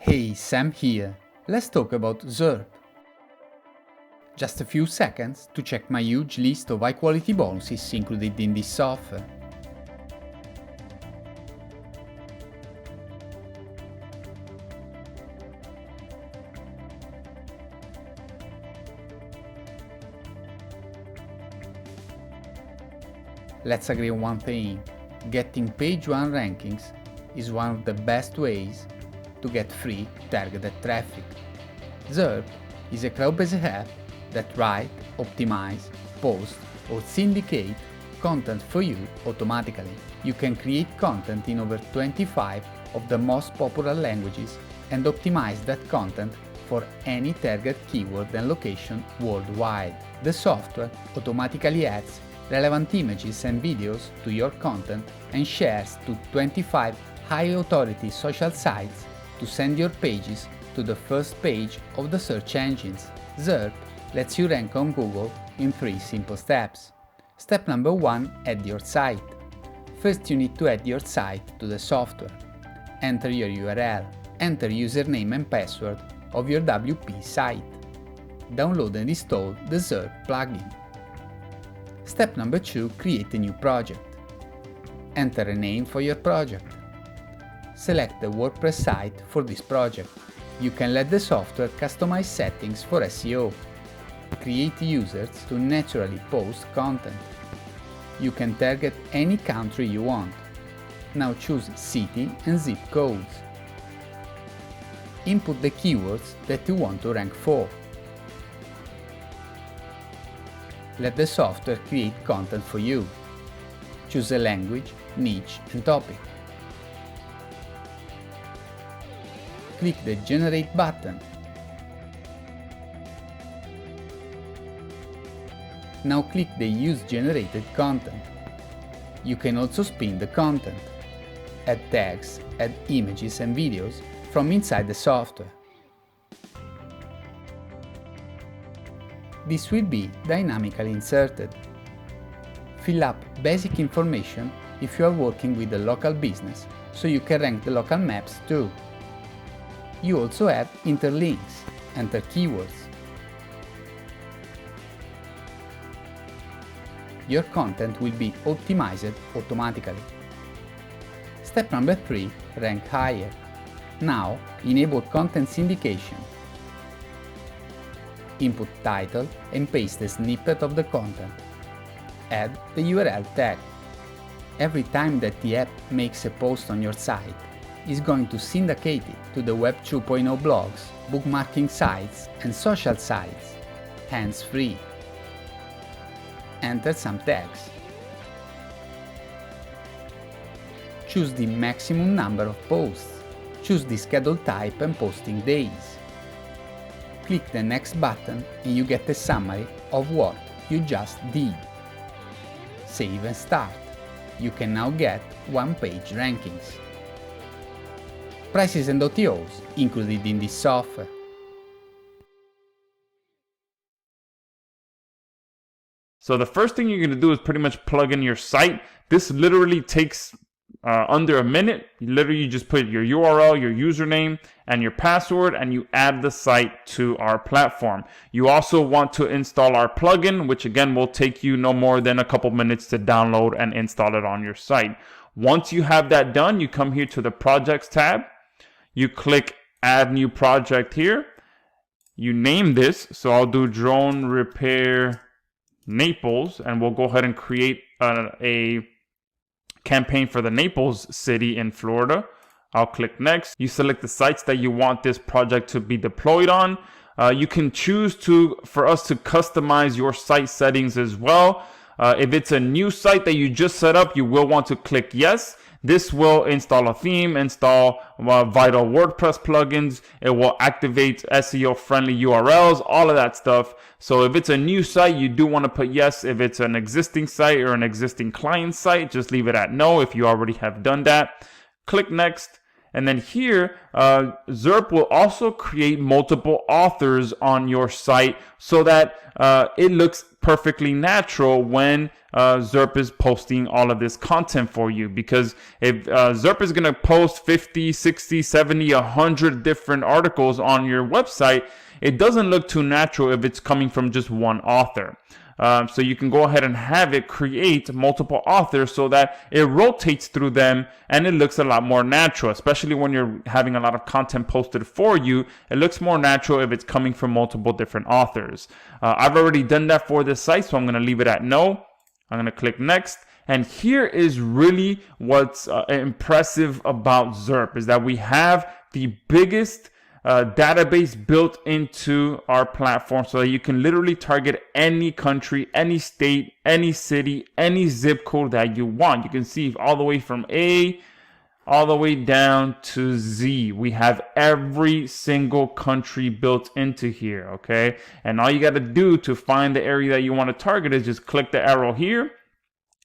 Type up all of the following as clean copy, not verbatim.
Hey, Sam here. Let's talk about Zairp. Just a few seconds to check my huge list of high-quality bonuses included in this software. Let's agree on one thing. Getting page 1 rankings is one of the best ways to get free targeted traffic. Zairp is a cloud-based app that writes, optimize, post, or syndicate content for you automatically. You can create content in over 25 of the most popular languages and optimize that content for any target keyword and location worldwide. The software automatically adds relevant images and videos to your content and shares to 25 high-authority social sites to send your pages to the first page of the search engines. Zairp lets you rank on Google in 3 simple steps. Step number 1. Add your site. First you need to add your site to the software. Enter your URL. Enter username and password of your WP site. Download and install the Zairp plugin. Step number 2. Create a new project. Enter a name for your project. Select the WordPress site for this project. You can let the software customize settings for SEO. Create users to naturally post content. You can target any country you want. Now choose city and zip codes. Input the keywords that you want to rank for. Let the software create content for you. Choose a language, niche, and topic. Click the Generate button. Now click the Use Generated Content. You can also spin the content. Add tags, add images and videos from inside the software. This will be dynamically inserted. Fill up basic information if you are working with a local business, so you can rank the local maps too. You also have interlinks. Enter keywords. Your content will be optimized automatically. Step number 3. Rank higher. Now, enable content syndication. Input title and paste a snippet of the content. Add the URL tag. Every time that the app makes a post on your site, it's going to syndicate it to the Web 2.0 blogs, bookmarking sites, and social sites, hands-free. Enter some tags. Choose the maximum number of posts. Choose the schedule type and posting days. Click the next button and you get a summary of what you just did. Save and start. You can now get one-page rankings. Prices and OTOs included in this software. So the first thing you're going to do is pretty much plug in your site. This literally takes under a minute. You just put your URL, your username, and your password, and you add the site to our platform. You also want to install our plugin, which again will take you no more than a couple minutes to download and install it on your site. Once you have that done, you come here to the Projects tab. You click Add New Project here. You name this. So I'll do Drone Repair Naples, and we'll go ahead and create a campaign for the Naples city in Florida. I'll click Next. You select the sites that you want this project to be deployed on. You can choose for us to customize your site settings as well. If it's a new site that you just set up, you will want to click Yes. This will install a theme, install vital WordPress plugins. It will activate SEO-friendly URLs, all of that stuff. So if it's a new site, you do want to put yes. If it's an existing site or an existing client site, just leave it at no if you already have done that. Click Next. And then here, Zairp will also create multiple authors on your site so that it looks perfectly natural when Zairp is posting all of this content for you. Because if Zairp is going to post 50, 60, 70, 100 different articles on your website, it doesn't look too natural if it's coming from just one author. So you can go ahead and have it create multiple authors so that it rotates through them and it looks a lot more natural, especially when you're having a lot of content posted for you. It looks more natural if it's coming from multiple different authors. I've already done that for this site, so I'm going to leave it at no. I'm going to click next. And here is really what's impressive about Zairp, is that we have the biggest database built into our platform so that you can literally target any country, any state, any city, any zip code that you want. You can see all the way from A all the way down to Z. We have every single country built into here, okay? And all you got to do to find the area that you want to target is just click the arrow here,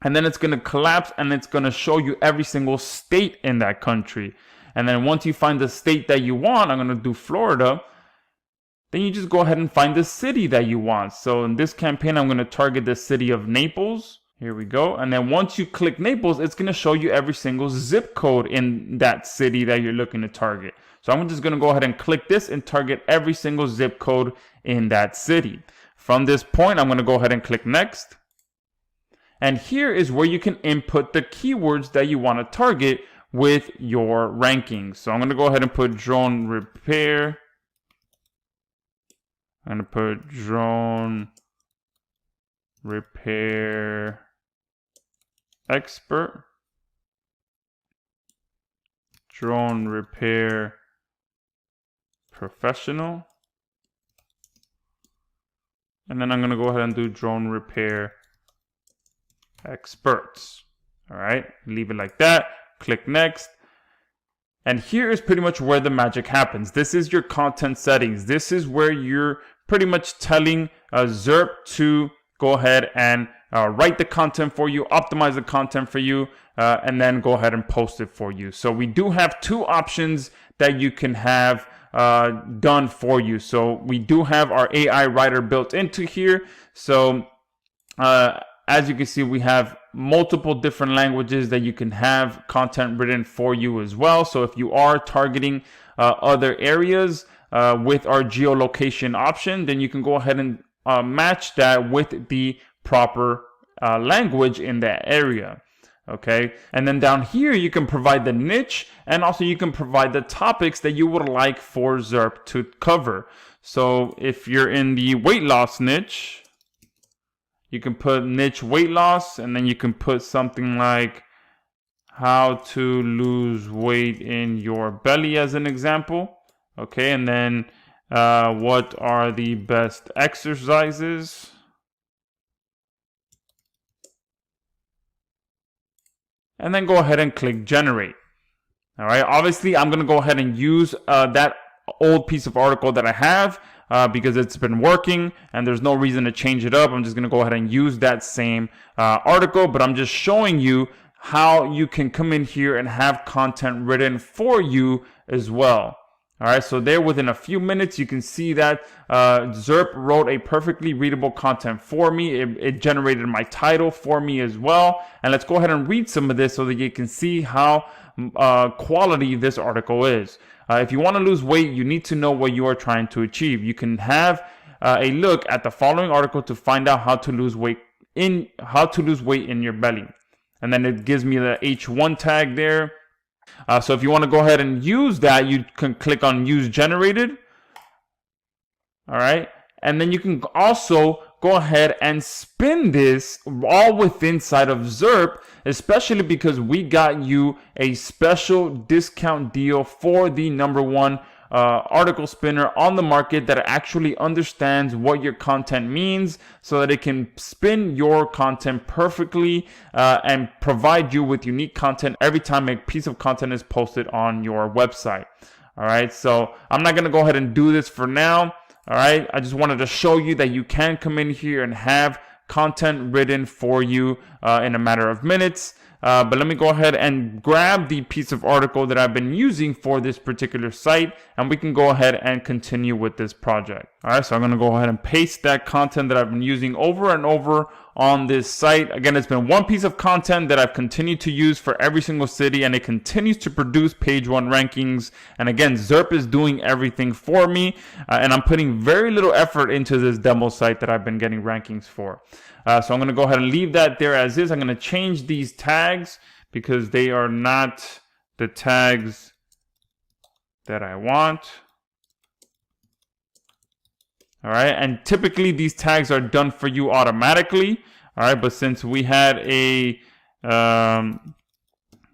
and then it's going to collapse and it's going to show you every single state in that country. And then once you find the state that you want, I'm going to do Florida, then you just go ahead and find the city that you want. So in this campaign, I'm going to target the city of Naples. Here we go. And then once you click Naples, it's going to show you every single zip code in that city that you're looking to target. So I'm just going to go ahead and click this and target every single zip code in that city. From this point, I'm going to go ahead and click next. And here is where you can input the keywords that you want to target with your rankings. So I'm going to go ahead and put drone repair. I'm going to put drone repair expert, drone repair professional, and then I'm going to go ahead and do drone repair experts. All right, leave it like that. Click next. And here is pretty much where the magic happens. This is your content settings. This is where you're pretty much telling Zairp to go ahead and write the content for you, optimize the content for you, and then go ahead and post it for you. So we do have two options that you can have done for you. So we do have our AI writer built into here. So as you can see, we have multiple different languages that you can have content written for you as well. So if you are targeting other areas with our geolocation option, then you can go ahead and match that with the proper language in that area. Okay, and then down here you can provide the niche, and also you can provide the topics that you would like for Zairp to cover. So if you're in the weight loss niche, you can put niche weight loss, and then you can put something like how to lose weight in your belly as an example. Okay, and then what are the best exercises? And then go ahead and click generate. All right, obviously I'm going to go ahead and use that old piece of article that I have because it's been working and there's no reason to change it up. I'm just going to go ahead and use that same article, but I'm just showing you how you can come in here and have content written for you as well. All right, so there within a few minutes, you can see that Zairp wrote a perfectly readable content for me. It generated my title for me as well. And let's go ahead and read some of this so that you can see how quality this article is. If you want to lose weight, you need to know what you are trying to achieve. You can have a look at the following article to find out how to lose weight in your belly. And then it gives me the H1 tag there. So if you want to go ahead and use that, you can click on use generated. All right. And then you can also go ahead and spin this all within inside of Zairp, especially because we got you a special discount deal for the #1 article spinner on the market that actually understands what your content means so that it can spin your content perfectly and provide you with unique content every time a piece of content is posted on your website. All right, so I'm not going to go ahead and do this for now. All right, I just wanted to show you that you can come in here and have content written for you in a matter of minutes. but let me go ahead and grab the piece of article that I've been using for this particular site, and we can go ahead and continue with this project. All right, so I'm going to go ahead and paste that content that I've been using over and over on this site. Again, it's been one piece of content that I've continued to use for every single city, and it continues to produce page one rankings. And again, Zairp is doing everything for me, and I'm putting very little effort into this demo site that I've been getting rankings for. So I'm going to go ahead and leave that there as is. I'm going to change these tags because they are not the tags that I want. All right, and typically these tags are done for you automatically. All right, but since we had a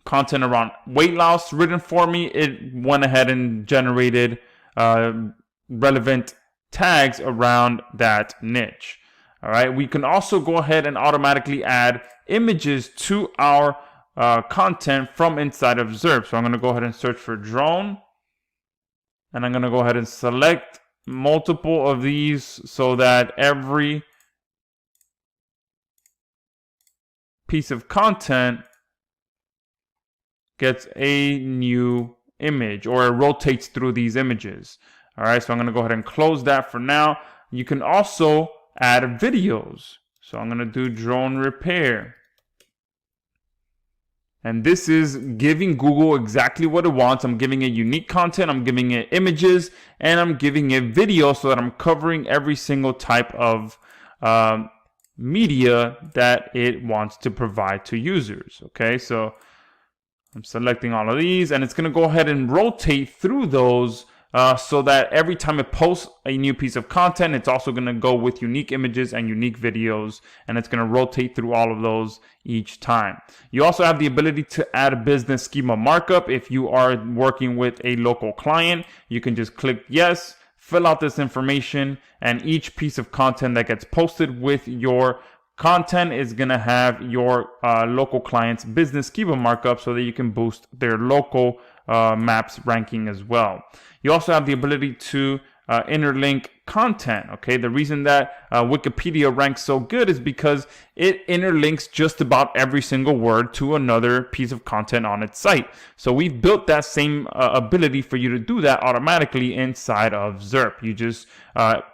content around weight loss written for me, it went ahead and generated relevant tags around that niche. All right, we can also go ahead and automatically add images to our content from inside of Zairp. So I'm going to go ahead and search for drone, and I'm going to go ahead and select multiple of these so that every piece of content gets a new image, or it rotates through these images. All right, so I'm going to go ahead and close that for now. You can also add videos. So I'm going to do drone repair. And this is giving Google exactly what it wants. I'm giving it unique content, I'm giving it images, and I'm giving it video so that I'm covering every single type of media that it wants to provide to users. Okay, so I'm selecting all of these, and it's going to go ahead and rotate through those so that every time it posts a new piece of content, it's also going to go with unique images and unique videos, and it's going to rotate through all of those each time. You also have the ability to add a business schema markup. If you are working with a local client, you can just click yes, fill out this information, and each piece of content that gets posted with your content is going to have your local client's business schema markup so that you can boost their local maps ranking as well. You also have the ability to interlink content. Okay, the reason that Wikipedia ranks so good is because it interlinks just about every single word to another piece of content on its site. So we've built that same ability for you to do that automatically inside of Zairp. You just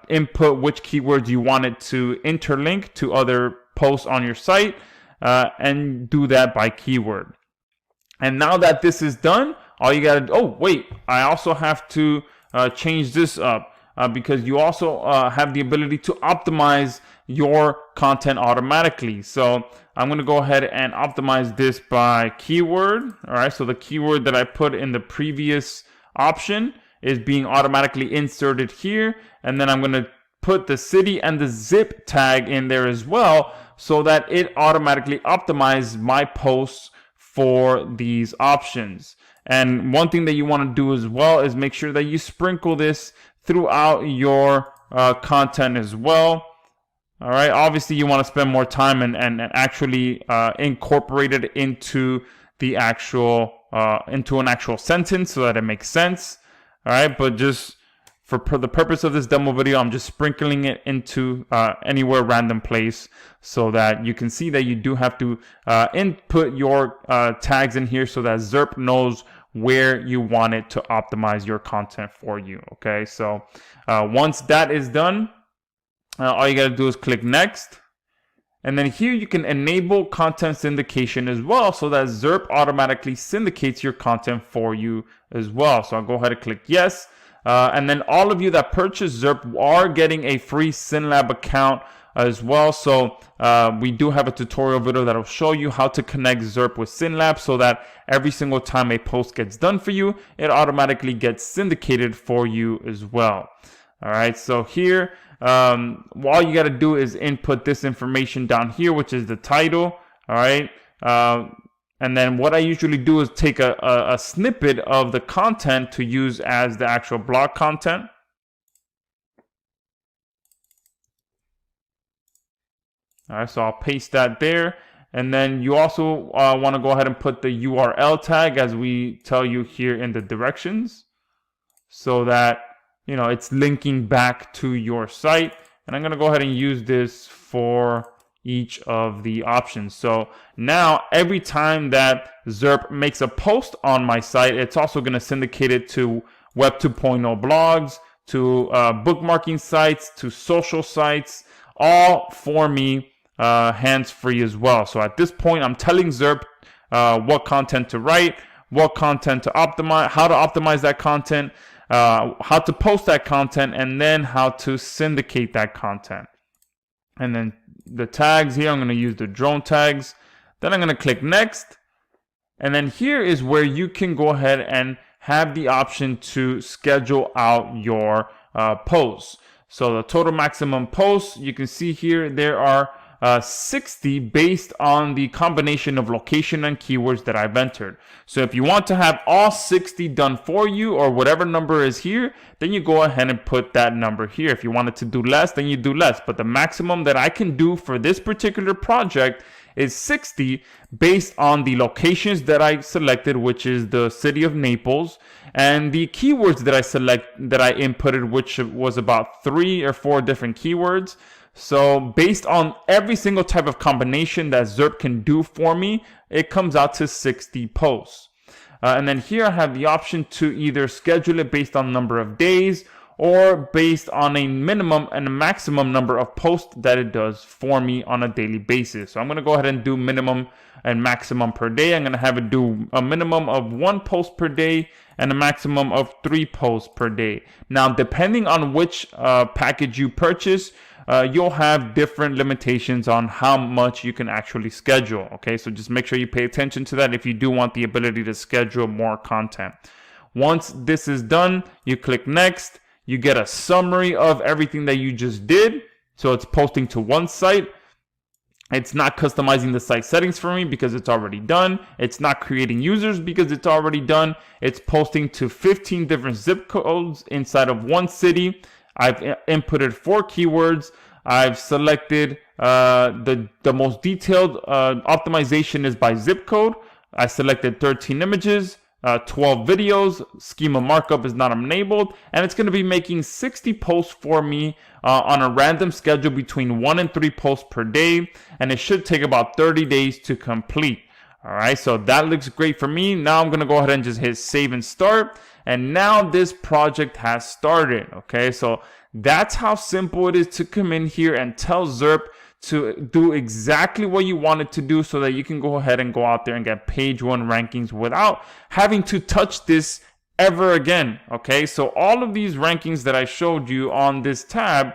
input which keywords you want it to interlink to other posts on your site and do that by keyword. And now that this is done, all you gotta, oh wait, I also have to change this up because you also have the ability to optimize your content automatically. So I'm gonna go ahead and optimize this by keyword. All right, so the keyword that I put in the previous option is being automatically inserted here, and then I'm gonna put the city and the zip tag in there as well so that it automatically optimizes my posts for these options. And one thing that you want to do as well is make sure that you sprinkle this throughout your content as well. All right, obviously you want to spend more time and actually incorporate it into the actual into an actual sentence so that it makes sense. All right, but just for the purpose of this demo video, I'm just sprinkling it into anywhere random place so that you can see that you do have to input your tags in here so that Zairp knows where you want it to optimize your content for you. Okay, so once that is done, all you got to do is click next. And then here you can enable content syndication as well so that Zairp automatically syndicates your content for you as well. So I'll go ahead and click yes. And then all of you that purchase Zairp are getting a free SynLab account as well. So we do have a tutorial video that will show you how to connect Zairp with SynLab so that every single time a post gets done for you, it automatically gets syndicated for you as well. All right, so here, all you got to do is input this information down here, which is the title. All right. And then what I usually do is take a snippet of the content to use as the actual blog content. All right, so I'll paste that there. And then you also want to go ahead and put the URL tag as we tell you here in the directions so that, you know, it's linking back to your site. And I'm going to go ahead and use this for each of the options. So now every time that Zairp makes a post on my site, it's also going to syndicate it to Web 2.0 blogs, to bookmarking sites, to social sites, all for me hands-free as well. So at this point, I'm telling Zairp what content to write, what content to optimize, how to optimize that content, how to post that content, and then how to syndicate that content. And then the tags here, I'm going to use the drone tags. Then I'm going to click next. And then here is where you can go ahead and have the option to schedule out your posts. So the total maximum posts, you can see here, there are 60 based on the combination of location and keywords that I've entered. So if you want to have all 60 done for you, or whatever number is here, then you go ahead and put that number here. If you wanted to do less, then you do less. But the maximum that I can do for this particular project is 60 based on the locations that I selected, which is the city of Naples, and the keywords that I inputted, which was about 3 or 4 different keywords. So based on every single type of combination that Zairp can do for me, it comes out to 60 posts. And then here I have the option to either schedule it based on number of days, or based on a minimum and a maximum number of posts that it does for me on a daily basis. So I'm going to go ahead and do minimum and maximum per day. I'm going to have it do a minimum of 1 post per day and a maximum of 3 posts per day. Now, depending on which package you purchase, you'll have different limitations on how much you can actually schedule. Okay, so just make sure you pay attention to that if you do want the ability to schedule more content. Once this is done, you click next. You get a summary of everything that you just did. So it's posting to one site. It's not customizing the site settings for me because it's already done. It's not creating users because it's already done. It's posting to 15 different zip codes inside of one city. I've inputted 4 keywords. I've selected the most detailed optimization is by zip code. I selected 13 images, 12 videos. Schema markup is not enabled, and it's going to be making 60 posts for me on a random schedule between 1 and 3 posts per day, and it should take about 30 days to complete. All right, so that looks great for me. Now I'm going to go ahead and just hit save and start. And now this project has started. Okay, so that's how simple it is to come in here and tell Zairp to do exactly what you want it to do, so that you can go ahead and go out there and get page 1 rankings without having to touch this ever again. Okay, so all of these rankings that I showed you on this tab,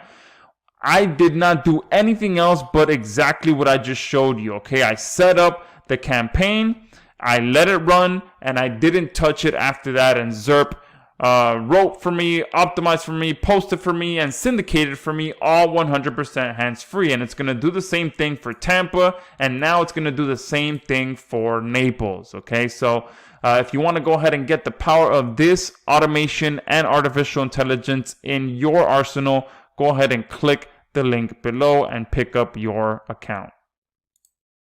I did not do anything else but exactly what I just showed you. Okay, I set up the campaign, I let it run, and I didn't touch it after that. And Zairp wrote for me, optimized for me, posted for me, and syndicated for me, all 100% hands-free. And it's going to do the same thing for Tampa, and now it's going to do the same thing for Naples. Okay, so if you want to go ahead and get the power of this automation and artificial intelligence in your arsenal, go ahead and click the link below and pick up your account.